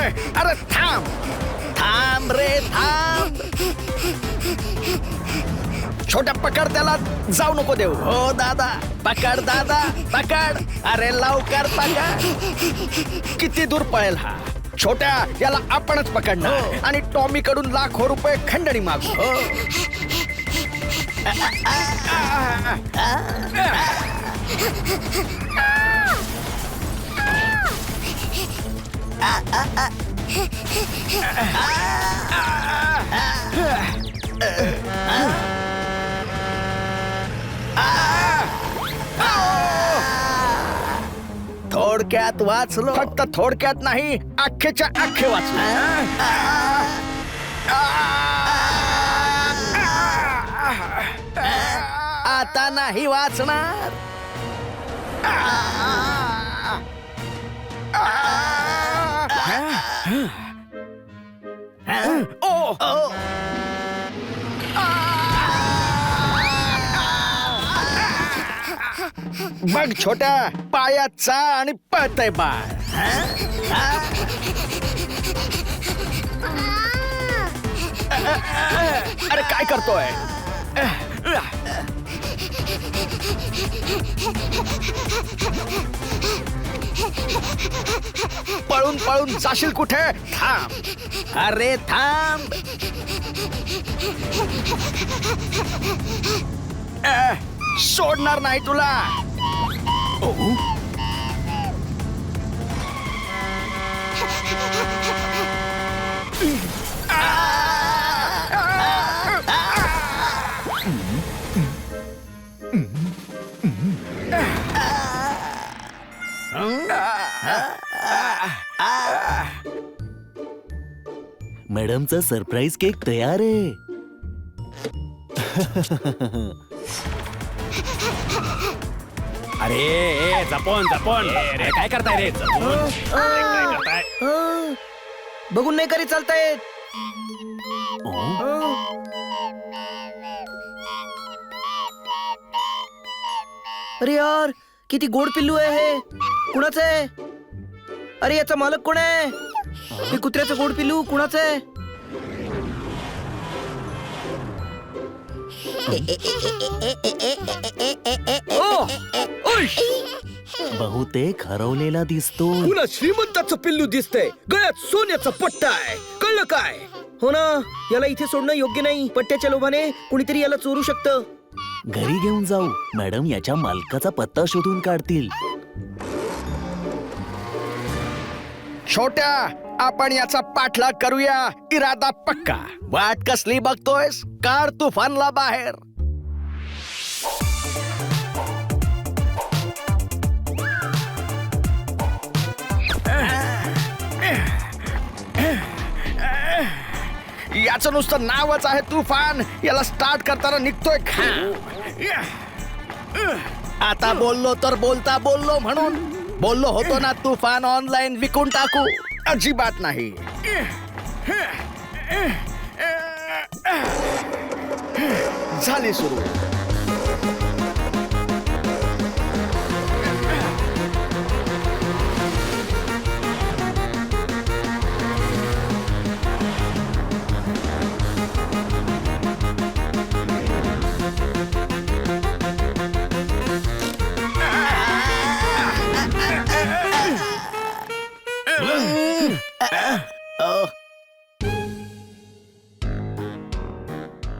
अरे थांब थांब रे थांब. छोट्या पकड त्याला, जाऊ नको देऊ. हो दादा, पकड दादा पकड. अरे लवकर पकड. किती दूर पळेल हा? छोट्या, याला आपणच पकडणार आणि टॉमी कडून लाखो रुपये खंडणी मागू. हो. थोडक्यात वाचलो. फक्त थोडक्यात नाही, अख्खेच्या अख्खे वाचलो. आता नाही वाचणार. बघ छोट्या, पायाचा आणि पळतय बाळ. अरे काय करतोय? पळून पळून जाशील कुठे? थांब. अरे थांब. सोडणार नाही तुला. मॅडमचा सरप्राईज केक तयार आहे. अरे जपून जपून. रे काय करताय रे? जपून. काय करताय? बघून नाही करी चालतायत. अरे यार, किती गोड पिल्लू आहे हे. कुणाचं आहे? अरे याचा मालक कोण आहे? हे कुत्र्याचं गोड पिल्लू कुणाचं आहे? बहुतेक हरवलेला दिसतो. तुला श्रीमंताचं पिल्लू दिसतंय. गळ्यात सोन्याचा पट्टा आहे. कळलं काय? हो ना, याला इथे सोडणं योग्य नाही. पट्ट्याच्या लोभाने कुणीतरी याला चोरू शकतं. घरी घेऊन जाऊ. मॅडम याच्या मालकाचा पत्ता शोधून काढतील. छोट्या, आपण याचा पाठलाग करूया. इरादा पक्का. वाट कसली बघतोयस? काढ तुफानला बाहेर. याचं नुसतं नावच आहे तुफान. याला स्टार्ट करताना निघतोय खा. आता बोललो तर बोलता बोललो म्हणून. बोललो होतो ना तुफान ऑनलाईन विकून टाकू. अजिबात नाही. झाली सुरू.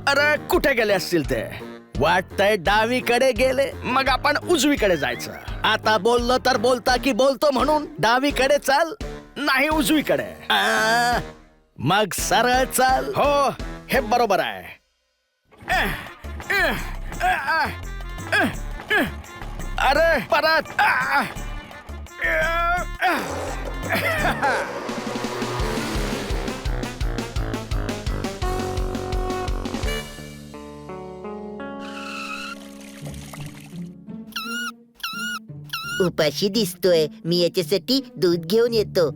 अरे कुठे गेले असतील ते? वाटतंय डावीकडे गेले. मग आपण उजवीकडे जायचं. आता बोललो तर बोलता की बोलतो म्हणून डावीकडे चाल, नाही उजवीकडे. मग सरळ चाल. हो, हे बरोबर आहे. अरे परत. उपाशी दिसतोय. मी याच्यासाठी दूध घेऊन येतो.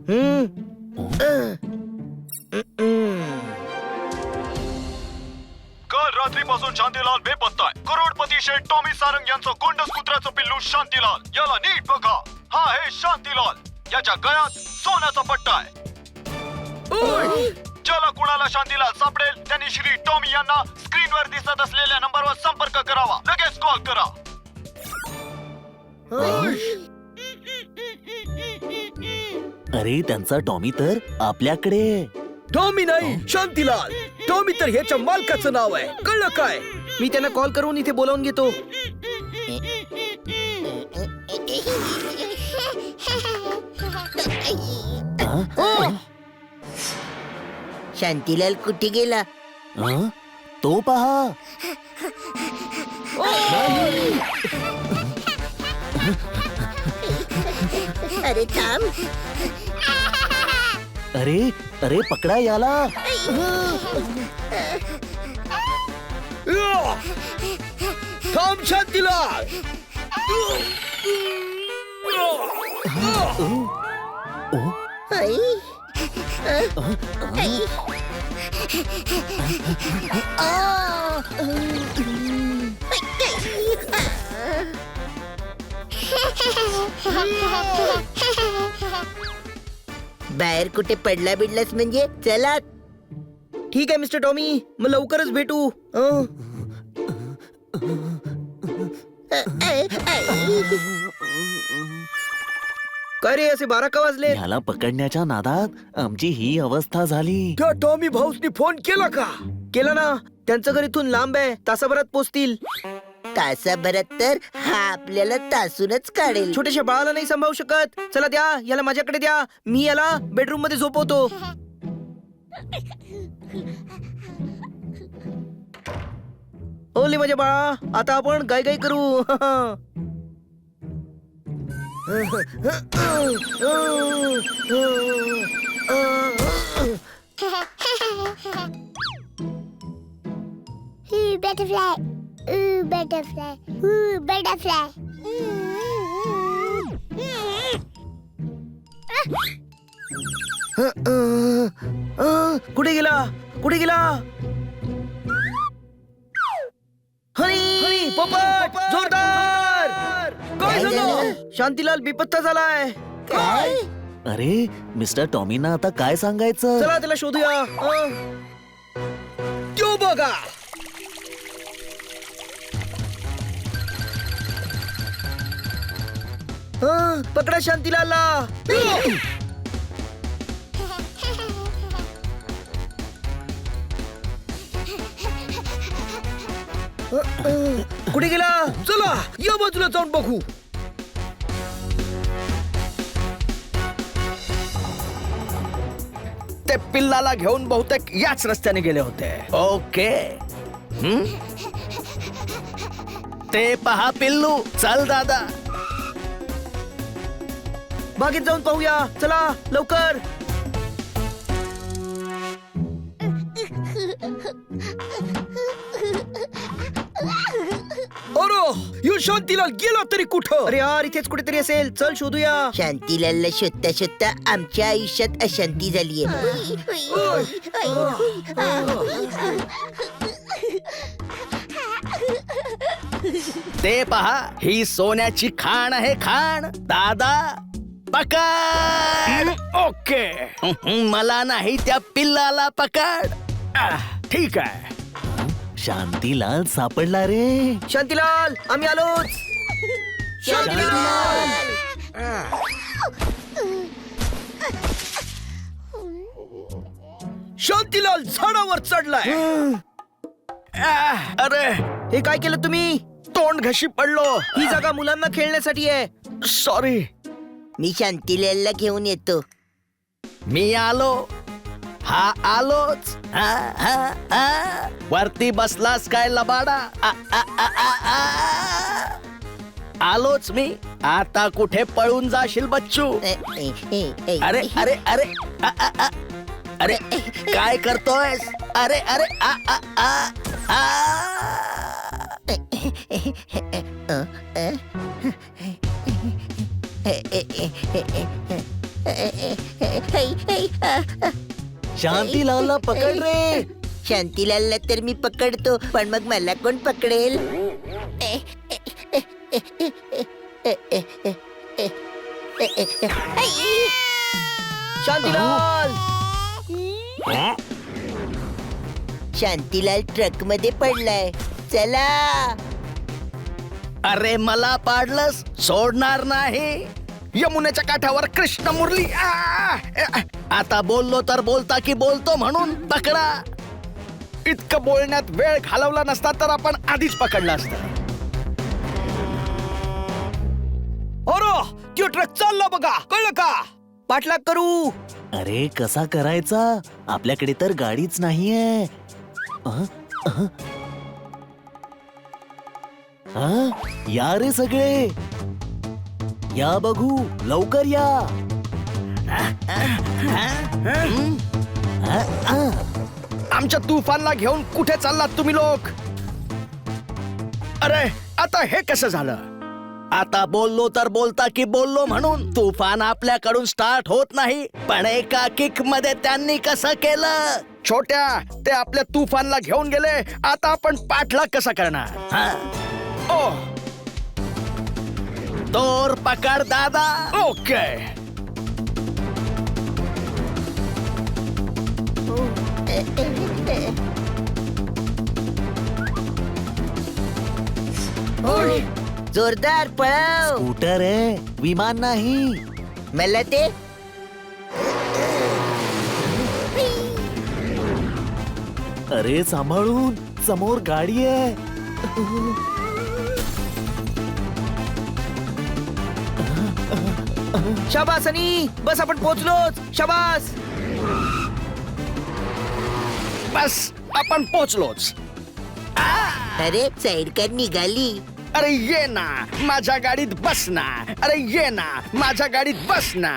काल रात्रीपासून शांतीलाल बेपत्ता आहे. करोडपती शेठ टॉमी सारंग यांचं गोंडस कुत्र्याचं पिल्लू शांतीलाल. याला नीट बघा. हा आहे शांतीलाल. याच्या गळ्यात सोन्याचा पट्टा आहे. ज्याला कुणाला शांतीलाल सापडेल त्यांनी श्री टॉमी यांना स्क्रीनवर दिसत असलेल्या नंबरवर संपर्क करावा. लगेच कॉल करा. अरे त्यांचा टॉमी तर आपल्याकडे. टॉमी नाही, शांतीलाल. टॉमी तर ह्याच्या मालकाचं नाव आहे, कळलं काय? मी त्यांना कॉल करून इथे बोलावून घेतो. शांतीलाल कुठे गेला? हं? तो पहा. अरे थांब. अरे अरे पकडा याला. थांब शांतीलाल. आई. आई. बाहेर कुठे पडला बिडलास म्हणजे? चला. ठीक आहे मिस्टर टॉमी, मग लवकरच भेटू. काय रे, असे 12 का वाजले? ह्याला पकडण्याच्या नादात आमची ही अवस्था झाली. त्या टॉमी भाऊसनी फोन केला का? केला ना. त्यांचं घर इथून लांब आहे, तासाभरात पोहोचतील. तासाभरात तर हा आपल्याला तासूनच काढेल. छोट्याशा बाळाला नाही सांभाळू शकत. चला द्या, याला माझ्याकडे द्या. मी याला बेडरूम मध्ये झोपवतो. ओले माझ्या बाळा, आता आपण गाय गाय करू. Butterfly. Ooh, butterfly. Ooh, butterfly. कुठे गेला? कुठे गेला? हरी पोपट, जोरदार. काय झालं? शांतीलाल बेपत्ता झालाय. काय? अरे मिस्टर टॉमीना आता काय सांगायचं? चला त्याला शोधूया. तो बघा. पकडा शांतीलालला. कुठे गेला? चला या बाजूला जाऊन बघू. ते पिल्लाला घेऊन बहुतेक याच रस्त्याने गेले होते. ओके. ते पहा पिल्लू. चल दादा. बागेत जाऊन पाहूया. चला लवकर. अरे यो शांतीलाल गेला तरी कुठं? अरे यार, इथेच कुठेतरी असेल. चल शोधूया. शांतीलालला शोधता शोधता आमच्या आयुष्यात अशांती झालीये. ते पहा, ही सोन्याची खाण आहे. खाण. दादा पकड. ओके. मला नाही, त्या पिल्लाला पकड. ठीक आहे. शांतीलाल सापडला रे. शांतीलाल, आम्ही आलोच. शांतीलाल. शांतीलाल झाडावर चढलाय. अरे हे काय केलं तुम्ही? तोंड घशी पडलो. ही जागा मुलांना खेळण्यासाठी आहे. सॉरी. मी शांतीलालला घेऊन येतो. मी आलो. हा आलोच. वरती बसलास काय लबाडा? आलोच मी. आता कुठे पळून जाशील बच्चू? अरे अरे अरे अरे काय करतोय? अरे अरे शांतीलालला पकड रे. शांतीलालला तर मी पकडतो, पण मग मला कोण पकडेल? शांतीलाल. शांतीलाल ट्रक मध्ये पडलाय. चला. अरे मला पाडलंस सोडणार नाही. यमुनेच्या काठावर कृष्ण मुरली. आता बोललो तर बोलता की बोलतो म्हणून पकडा. इतकं बोलण्यात वेळ घालवला नसता तर आपण आधीच पकडला असतं. तो ट्रक चालला बघा, कळलं का? पाठलाग करू. अरे कसा करायचा? आपल्याकडे तर गाडीच नाहीये. अहं, अहं. हा? या रे सगळे, या बघू, लवकर या. आमच्या तुफानला घेऊन कुठे चाललात तुम्ही लोक? अरे आता हे कसं झालं? आता बोललो तर बोलता की बोललो म्हणून तुफान आपल्याकडून स्टार्ट होत नाही, पण एका किक मध्ये त्यांनी कसं केलं? छोट्या, ते आपल्या तुफानला घेऊन गेले. आता आपण पाठलाग कसा करणार? हा? ओ तोर पकड दादा. ओके. जोरदार पळाव. स्कूटर आहे, विमान नाही. मला ते अरे सांभाळून, समोर गाडी आहे. शाबास आणि बस आपण पोहोचलोच. शाबास. बस आपण पोचलोच. अरे साईड कार निघाली. अरे ये ना माझ्या गाडीत बस ना. अरे ये ना माझ्या गाडीत बस ना.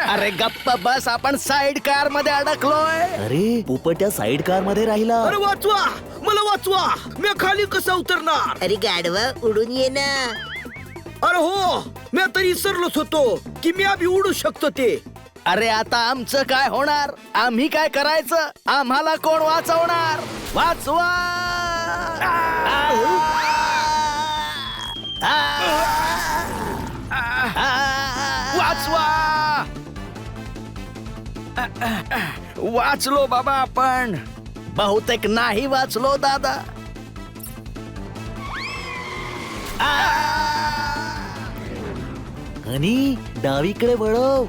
अरे गप्प बस, आपण साइड कार मध्ये अडकलोय. अरे पोपट्या साईड कार मध्ये राहिला. अरे वाचवा, मला वाचवा. मी खाली कसं उतरणार? अरे गाढवा उडून ये ना. अरे हो, मी तरी विसरलोच होतो की मी अभि उडू शकतो ते. अरे आता आमचं काय होणार? आम्ही काय करायचं? आम्हाला कोण वाचवणार? वाचवा. वाचवा. वाचलो बाबा आपण. बहुतेक नाही वाचलो दादा. आणि डावीकडे वळव.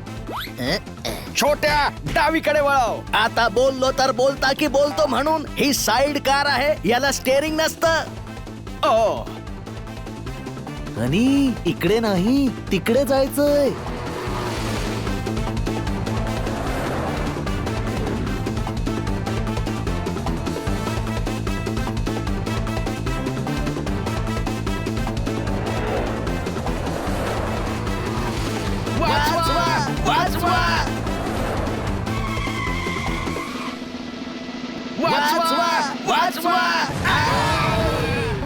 छोट्या, डावीकडे वळव. आता बोललो तर बोलता की बोलतो म्हणून ही साइड कार आहे, याला स्टेअरिंग नसतं. ओ आणि इकडे नाही, तिकडे जायचंय.